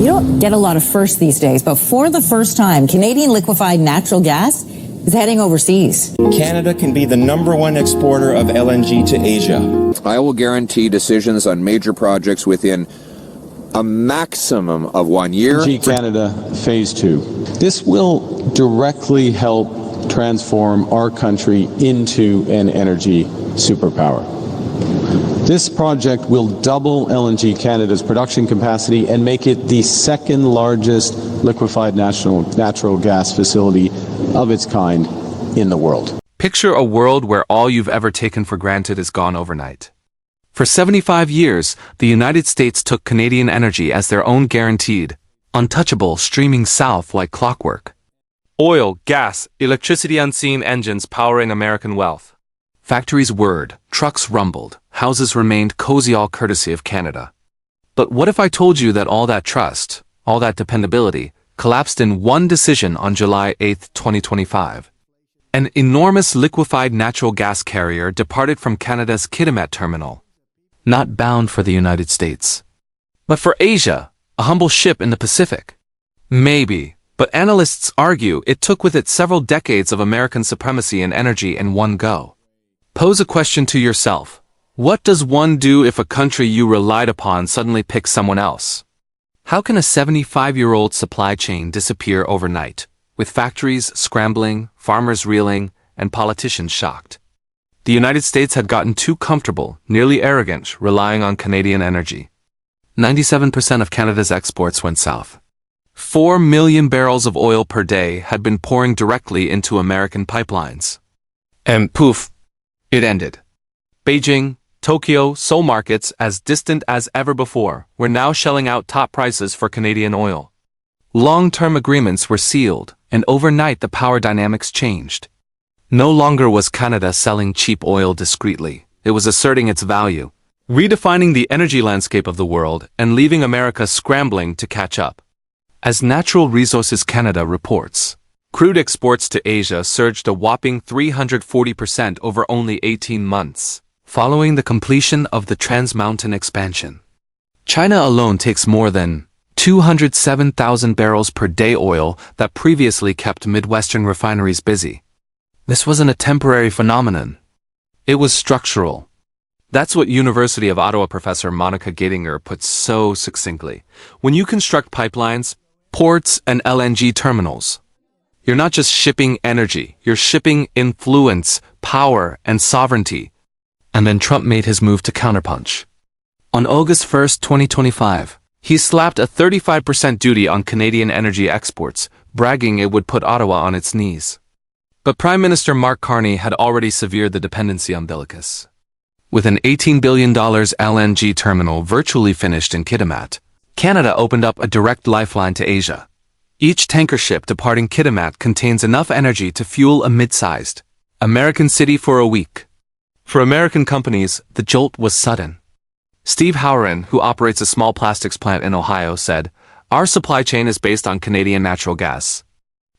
You don't get a lot of firsts these days, but for the first time, Canadian liquefied natural gas is heading overseas. Canada can be the #1 exporter of LNG to Asia. I will guarantee decisions on major projects within a maximum of 1 year. LNG Canada Phase 2. This will directly help transform our country into an energy superpower. This project will double LNG Canada's production capacity and make it the second largest liquefied natural gas facility of its kind in the world. Picture a world where all you've ever taken for granted is gone overnight. For 75 years, the United States took Canadian energy as their own guaranteed, untouchable, streaming south like clockwork. Oil, gas, electricity, unseen engines powering American wealth. Factories whirred, trucks rumbled, houses remained cozy, all courtesy of Canada. But what if I told you that all that trust, all that dependability, collapsed in one decision on July 8, 2025? An enormous liquefied natural gas carrier departed from Canada's Kitimat terminal, not bound for the United States, but for Asia, a humble ship in the Pacific. Maybe, but analysts argue it took with it several decades of American supremacy in energy in one go. Pose a question to yourself. What does one do if a country you relied upon suddenly picks someone else? How can a 75-year-old supply chain disappear overnight, with factories scrambling, farmers reeling, and politicians shocked? The United States had gotten too comfortable, nearly arrogant, relying on Canadian energy. 97% of Canada's exports went south. 4 million barrels of oil per day had been pouring directly into American pipelines. And poof, it ended. Beijing, Tokyo, Seoul markets as distant as ever before were now shelling out top prices for Canadian oil. Long-term agreements were sealed, and overnight the power dynamics changed. No longer was Canada selling cheap oil discreetly. It was asserting its value, redefining the energy landscape of the world and leaving America scrambling to catch up. As Natural Resources Canada reports, crude exports to Asia surged a whopping 340% over only 18 months, following the completion of the Trans Mountain expansion. China alone takes more than 207,000 barrels per day oil that previously kept Midwestern refineries busy. This wasn't a temporary phenomenon. It was structural. That's what University of Ottawa professor Monica Gadinger puts so succinctly. When you construct pipelines, ports, and LNG terminals, you're not just shipping energy, you're shipping influence, power, and sovereignty. And then Trump made his move to counterpunch. On August 1st, 2025, he slapped a 35% duty on Canadian energy exports, bragging it would put Ottawa on its knees. But Prime Minister Mark Carney had already severed the dependency umbilicus. With an $18 billion LNG terminal virtually finished in Kitimat, Canada opened up a direct lifeline to Asia. Each tanker ship departing Kitimat contains enough energy to fuel a mid-sized American city for a week. For American companies, the jolt was sudden. Steve Howren, who operates a small plastics plant in Ohio, said, "Our supply chain is based on Canadian natural gas.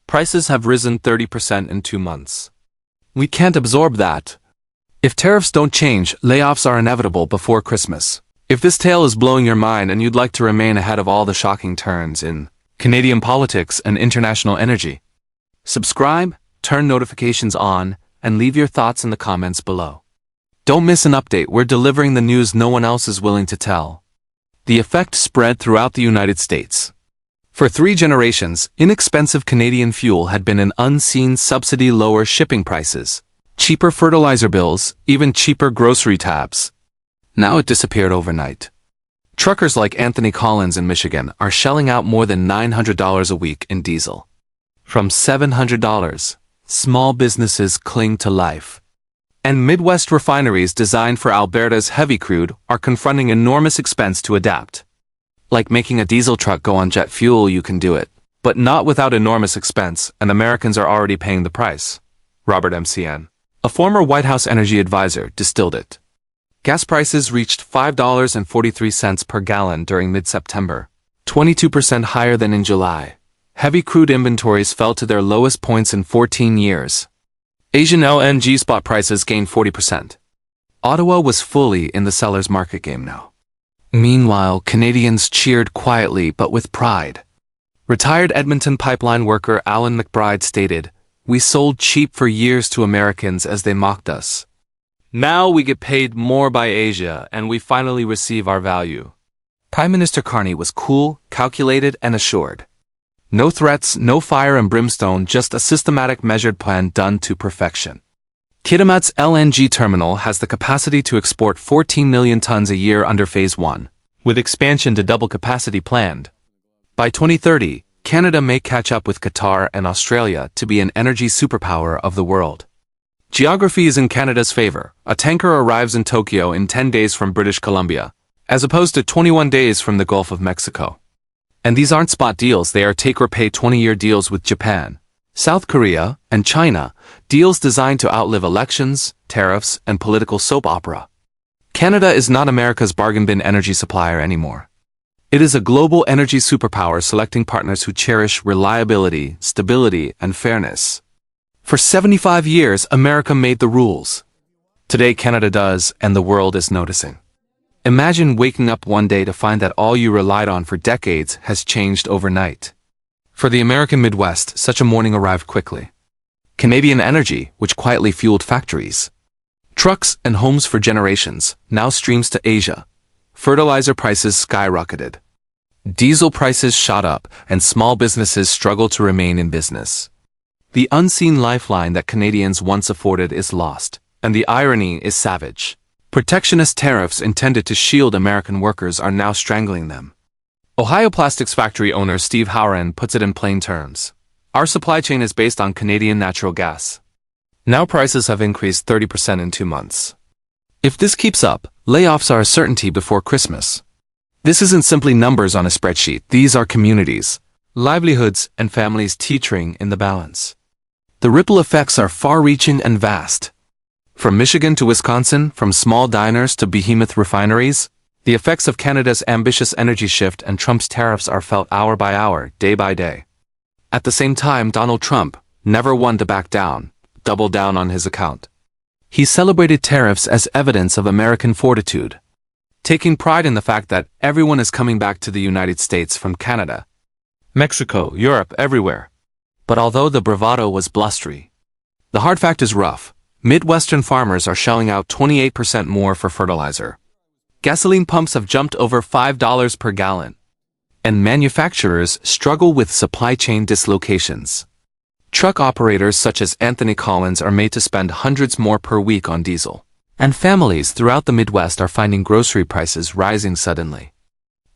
Prices have risen 30% in 2 months. We can't absorb that. If tariffs don't change, layoffs are inevitable before Christmas." If this tale is blowing your mind and you'd like to remain ahead of all the shocking turns in Canadian politics and international energy, subscribe, turn notifications on, and leave your thoughts in the comments below. Don't miss an update. We're delivering the news no one else is willing to tell. The effect spread throughout the United States. For 3 generations, inexpensive Canadian fuel had been an unseen subsidy, lower shipping prices, cheaper fertilizer bills, even cheaper grocery tabs. Now it disappeared overnight. Truckers like Anthony Collins in Michigan are shelling out more than $900 a week in diesel. From $700, small businesses cling to life. And Midwest refineries designed for Alberta's heavy crude are confronting enormous expense to adapt. Like making a diesel truck go on jet fuel, you can do it, but not without enormous expense, and Americans are already paying the price. Robert McCann, a former White House energy advisor, distilled it. Gas prices reached $5.43 per gallon during mid-September, 22% higher than in July. Heavy crude inventories fell to their lowest points in 14 years. Asian LNG spot prices gained 40%. Ottawa was fully in the seller's market game now. Meanwhile, Canadians cheered quietly but with pride. Retired Edmonton pipeline worker Alan McBride stated, "We sold cheap for years to Americans as they mocked us. Now we get paid more by Asia and we finally receive our value." Prime Minister Carney was cool, calculated, and assured. No threats, no fire and brimstone, just a systematic measured plan done to perfection. Kitimat's LNG terminal has the capacity to export 14 million tons a year under Phase 1, with expansion to double capacity planned. By 2030, Canada may catch up with Qatar and Australia to be an energy superpower of the world. Geography is in Canada's favor. A tanker arrives in Tokyo in 10 days from British Columbia, as opposed to 21 days from the Gulf of Mexico. And these aren't spot deals, they are take-or-pay 20-year deals with Japan, South Korea, and China, deals designed to outlive elections, tariffs, and political soap opera. Canada is not America's bargain bin energy supplier anymore. It is a global energy superpower selecting partners who cherish reliability, stability, and fairness. For 75 years, America made the rules. Today, Canada does, and the world is noticing. Imagine waking up one day to find that all you relied on for decades has changed overnight. For the American Midwest, such a morning arrived quickly. Canadian energy, which quietly fueled factories, trucks, and homes for generations, now streams to Asia. Fertilizer prices skyrocketed. Diesel prices shot up, and small businesses struggle to remain in business. The unseen lifeline that Canadians once afforded is lost, and the irony is savage. Protectionist tariffs intended to shield American workers are now strangling them. Ohio Plastics factory owner Steve Howran puts it in plain terms. "Our supply chain is based on Canadian natural gas. Now prices have increased 30% in 2 months. If this keeps up, layoffs are a certainty before Christmas." This isn't simply numbers on a spreadsheet, these are communities, livelihoods, and families teetering in the balance. The ripple effects are far-reaching and vast. From Michigan to Wisconsin, from small diners to behemoth refineries, the effects of Canada's ambitious energy shift and Trump's tariffs are felt hour by hour, day by day. At the same time, Donald Trump, never one to back down, doubled down on his account. He celebrated tariffs as evidence of American fortitude, taking pride in the fact that everyone is coming back to the United States from Canada, Mexico, Europe, everywhere. But although the bravado was blustery, the hard fact is rough. Midwestern farmers are shelling out 28% more for fertilizer. Gasoline pumps have jumped over $5 per gallon. And manufacturers struggle with supply chain dislocations. Truck operators such as Anthony Collins are made to spend hundreds more per week on diesel. And families throughout the Midwest are finding grocery prices rising suddenly.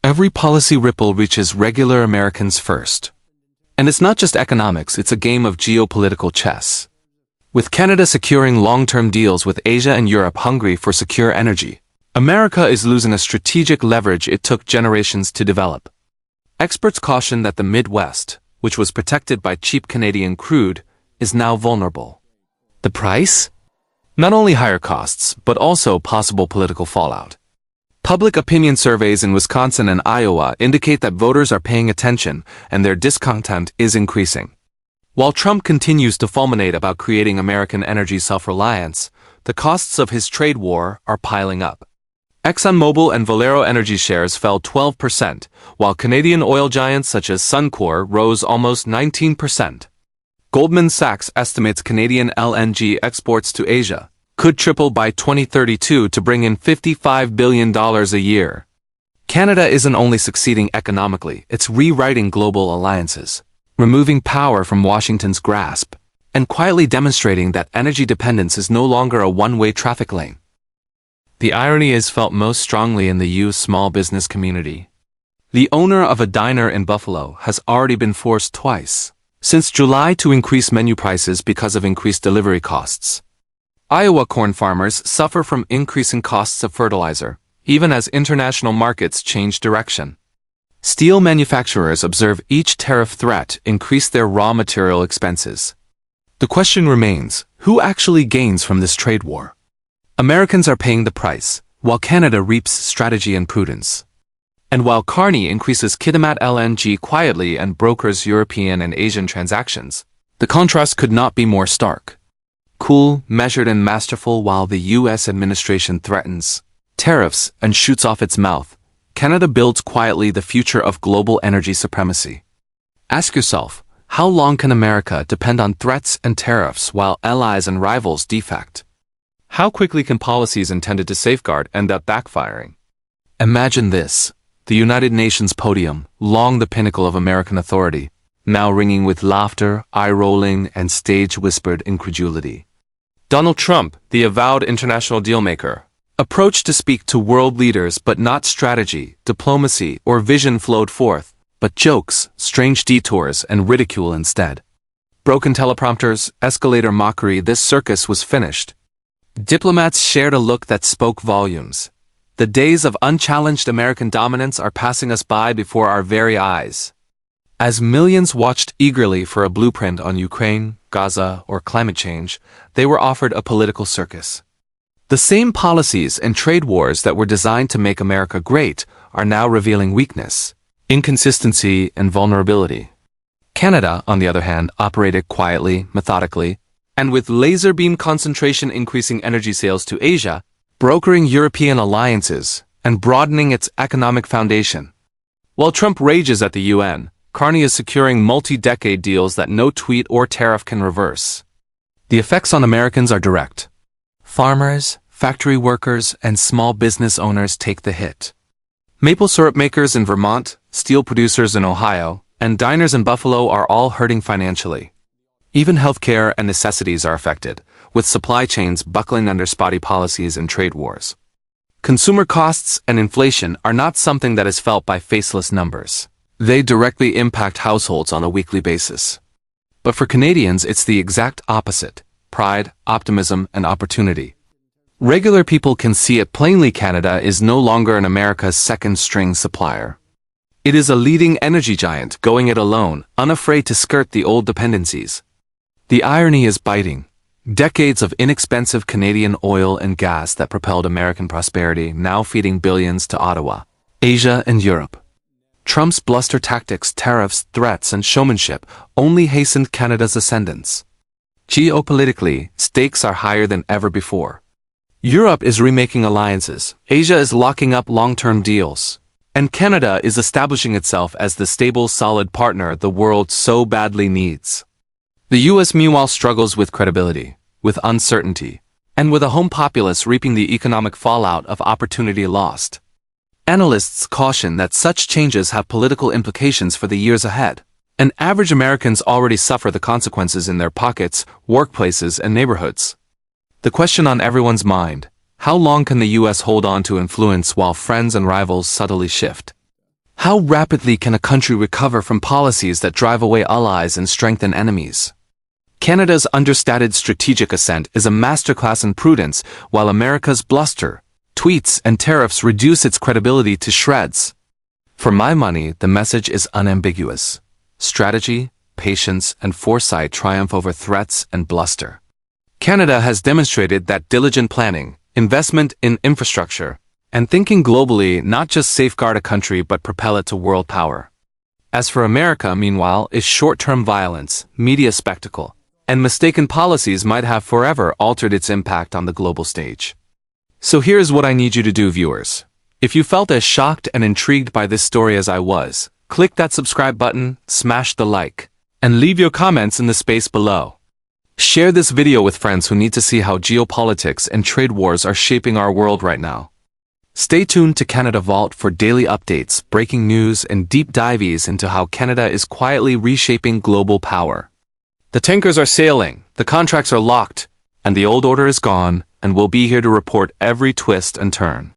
Every policy ripple reaches regular Americans first. And it's not just economics, it's a game of geopolitical chess. With Canada securing long-term deals with Asia and Europe hungry for secure energy, America is losing a strategic leverage it took generations to develop. Experts caution that the Midwest, which was protected by cheap Canadian crude, is now vulnerable. The price? Not only higher costs, but also possible political fallout. Public opinion surveys in Wisconsin and Iowa indicate that voters are paying attention and their discontent is increasing. While Trump continues to fulminate about creating American energy self-reliance, the costs of his trade war are piling up. ExxonMobil and Valero Energy shares fell 12%, while Canadian oil giants such as Suncor rose almost 19%. Goldman Sachs estimates Canadian LNG exports to Asia could triple by 2032 to bring in $55 billion a year. Canada isn't only succeeding economically, it's rewriting global alliances, removing power from Washington's grasp, and quietly demonstrating that energy dependence is no longer a one-way traffic lane. The irony is felt most strongly in the U.S. small business community. The owner of a diner in Buffalo has already been forced twice since July to increase menu prices because of increased delivery costs. Iowa corn farmers suffer from increasing costs of fertilizer, even as international markets change direction. Steel manufacturers observe each tariff threat increase their raw material expenses. The question remains, who actually gains from this trade war? Americans are paying the price, while Canada reaps strategy and prudence. And while Carney increases Kitimat LNG quietly and brokers European and Asian transactions, the contrast could not be more stark. Cool, measured, and masterful while the U.S. administration threatens tariffs and shoots off its mouth, Canada builds quietly the future of global energy supremacy. Ask yourself, how long can America depend on threats and tariffs while allies and rivals defect? How quickly can policies intended to safeguard end up backfiring? Imagine this: the United Nations podium, long the pinnacle of American authority, now ringing with laughter, eye-rolling, and stage-whispered incredulity. Donald Trump, the avowed international dealmaker, approached to speak to world leaders, but not strategy, diplomacy, or vision flowed forth, but jokes, strange detours, and ridicule instead. Broken teleprompters, escalator mockery, this circus was finished. Diplomats shared a look that spoke volumes. The days of unchallenged American dominance are passing us by before our very eyes. As millions watched eagerly for a blueprint on Ukraine, Gaza, or climate change, they were offered a political circus. The same policies and trade wars that were designed to make America great are now revealing weakness, inconsistency, and vulnerability. Canada, on the other hand, operated quietly, methodically, and with laser beam concentration increasing energy sales to Asia, brokering European alliances, and broadening its economic foundation. While Trump rages at the UN, Carney is securing multi-decade deals that no tweet or tariff can reverse. The effects on Americans are direct. Farmers, factory workers, and small business owners take the hit. Maple syrup makers in Vermont, steel producers in Ohio, and diners in Buffalo are all hurting financially. Even healthcare and necessities are affected, with supply chains buckling under spotty policies and trade wars. Consumer costs and inflation are not something that is felt by faceless numbers. They directly impact households on a weekly basis. But for Canadians, it's the exact opposite: pride, optimism, and opportunity. Regular people can see it plainly. Canada is no longer an America's second-string supplier. It is a leading energy giant, going it alone, unafraid to skirt the old dependencies. The irony is biting. Decades of inexpensive Canadian oil and gas that propelled American prosperity now feeding billions to Ottawa, Asia, and Europe. Trump's bluster tactics, tariffs, threats, and showmanship only hastened Canada's ascendance. Geopolitically, stakes are higher than ever before. Europe is remaking alliances, Asia is locking up long-term deals, and Canada is establishing itself as the stable, solid partner the world so badly needs. The U.S. meanwhile struggles with credibility, with uncertainty, and with a home populace reaping the economic fallout of opportunity lost. Analysts caution that such changes have political implications for the years ahead, and average Americans already suffer the consequences in their pockets, workplaces, and neighborhoods. The question on everyone's mind: how long can the U.S. hold on to influence while friends and rivals subtly shift? How rapidly can a country recover from policies that drive away allies and strengthen enemies? Canada's understated strategic ascent is a masterclass in prudence, while America's bluster, tweets, and tariffs reduce its credibility to shreds. For my money, the message is unambiguous. Strategy, patience, and foresight triumph over threats and bluster. Canada has demonstrated that diligent planning, investment in infrastructure, and thinking globally not just safeguard a country but propel it to world power. As for America, meanwhile, its short-term violence, media spectacle, and mistaken policies might have forever altered its impact on the global stage. So here's what I need you to do, viewers. If you felt as shocked and intrigued by this story as I was, click that subscribe button, smash the like, and leave your comments in the space below. Share this video with friends who need to see how geopolitics and trade wars are shaping our world right now. Stay tuned to Canada Vault for daily updates, breaking news, and deep dives into how Canada is quietly reshaping global power. The tankers are sailing, the contracts are locked, and the old order is gone, and we'll be here to report every twist and turn.